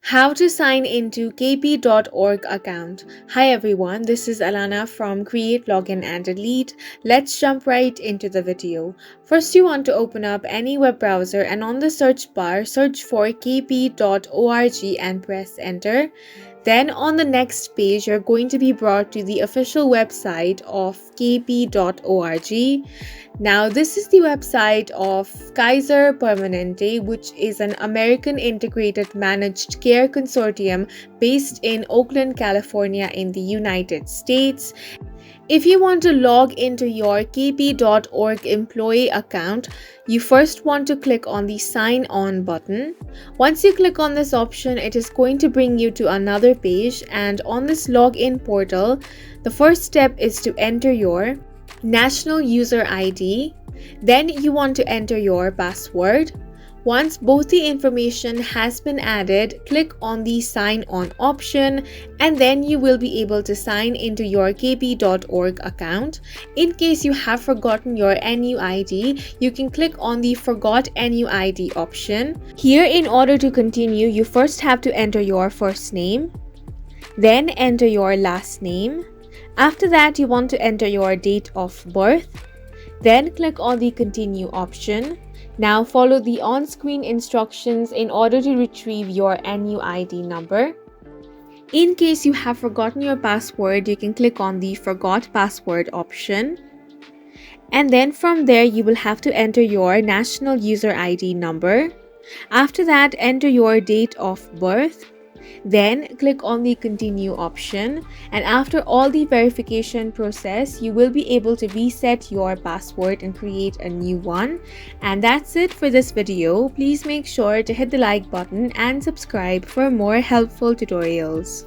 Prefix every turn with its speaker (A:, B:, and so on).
A: How to sign into kp.org account. Hi everyone, this is Alana from Create, Login and Delete. Let's jump right into the video. First, you want to open up any web browser and on the search bar, search for kp.org and press enter. Then on the next page, you're going to be brought to the official website of kp.org. Now, this is the website of Kaiser Permanente, which is an American integrated managed care consortium based in Oakland, California, in the United States. If you want to log into your kp.org employee account, you first want to click on the Sign On button. Once you click on this option, it is going to bring you to another page, and on this login portal, the first step is to enter your national user ID. Then you want to enter your password. Once both the information has been added, click on the Sign On option and then you will be able to sign into your kp.org account. In case you have forgotten your NUID, you can click on the Forgot NUID option. Here, in order to continue, you first have to enter your first name, then enter your last name. After that, you want to enter your date of birth. Then click on the Continue option. Now follow the on-screen instructions in order to retrieve your NUID number. In case you have forgotten your password, you can click on the Forgot Password option. And then from there, you will have to enter your national user ID number. After that, enter your date of birth. Then click on the Continue option, and after all the verification process, you will be able to reset your password and create a new one. And that's it for this video. Please make sure to hit the like button and subscribe for more helpful tutorials.